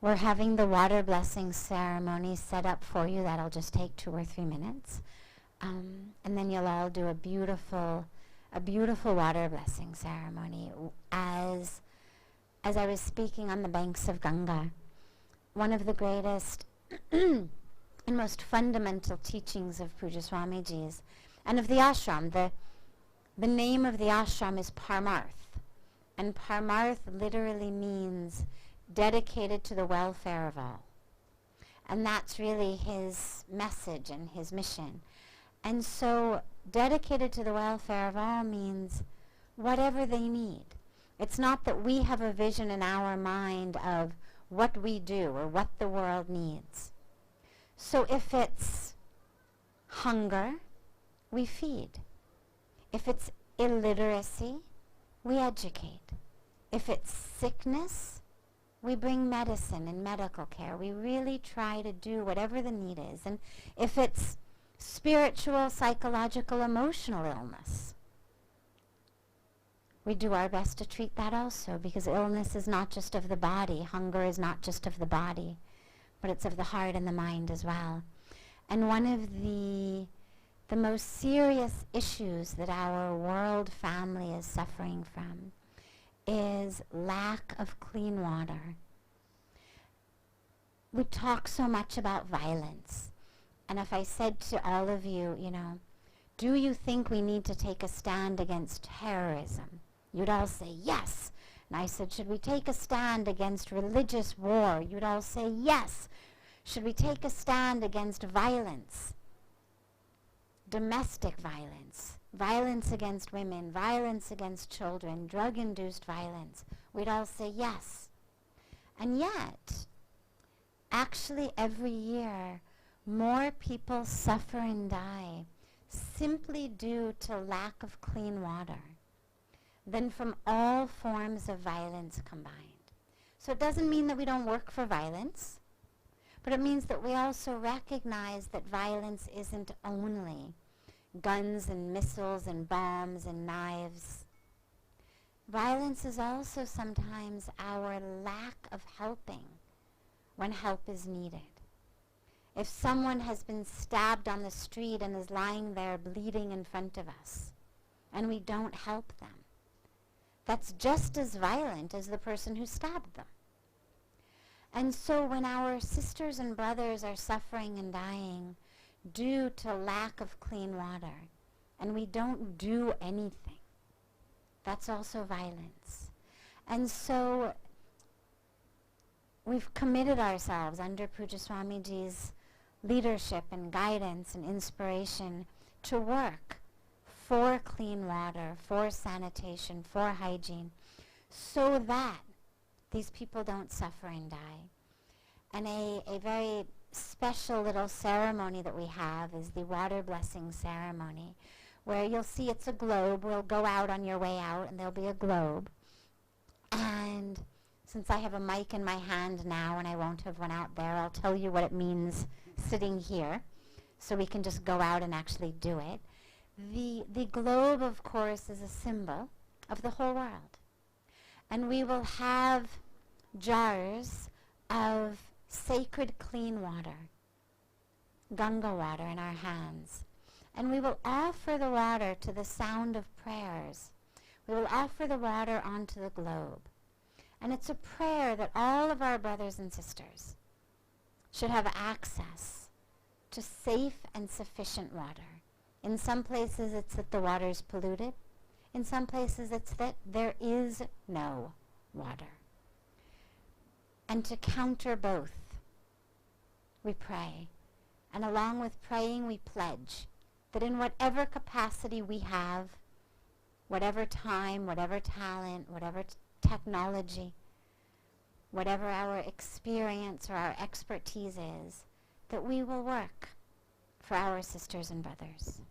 We're having the water blessing ceremony set up for you. That'll just take 2 or 3 minutes. And then you'll all do a beautiful water blessing ceremony. As I was speaking on the banks of Ganga, one of the greatest and most fundamental teachings of Pujya Swamiji's and of the ashram, the name of the ashram is Parmarth. And Parmarth literally means dedicated to the welfare of all. And that's really his message and his mission. And so dedicated to the welfare of all means whatever they need. It's not that we have a vision in our mind of what we do or what the world needs. So if it's hunger, we feed. If it's illiteracy, we educate. If it's sickness, we bring medicine and medical care. We really try to do whatever the need is. And if it's spiritual, psychological, emotional illness, we do our best to treat that also, because illness is not just of the body. Hunger is not just of the body, but it's of the heart and the mind as well. And one of the most serious issues that our world family is suffering from is lack of clean water. We talk so much about violence. And if I said to all of you, do you think we need to take a stand against terrorism? You'd all say yes. And I said, should we take a stand against religious war? You'd all say yes. Should we take a stand against violence? Domestic violence, violence against women, violence against children, drug-induced violence. We'd all say yes. And yet, actually every year, more people suffer and die simply due to lack of clean water than from all forms of violence combined. So it doesn't mean that we don't work for violence, but it means that we also recognize that violence isn't only guns and missiles and bombs and knives. Violence is also sometimes our lack of helping when help is needed. If someone has been stabbed on the street and is lying there bleeding in front of us, and we don't help them, that's just as violent as the person who stabbed them. And so when our sisters and brothers are suffering and dying due to lack of clean water, and we don't do anything, that's also violence. And so we've committed ourselves under Pujya Swamiji's leadership and guidance and inspiration to work for clean water, for sanitation, for hygiene, so that these people don't suffer and die. And a very special little ceremony that we have is the water blessing ceremony, where you'll see it's a globe. We'll go out on your way out, and there'll be a globe. And since I have a mic in my hand now, and I won't have one out there, I'll tell you what it means sitting here, so we can just go out and actually do it. The globe, of course, is a symbol of the whole world. And we will have jars of sacred clean water, Ganga water, in our hands. And we will offer the water to the sound of prayers. We will offer the water onto the globe. And it's a prayer that all of our brothers and sisters should have access to safe and sufficient water. In some places it's that the water is polluted. In some places it's that there is no water. And to counter both, we pray. And along with praying, we pledge that in whatever capacity we have, whatever time, whatever talent, whatever technology, whatever our experience or our expertise is, that we will work for our sisters and brothers.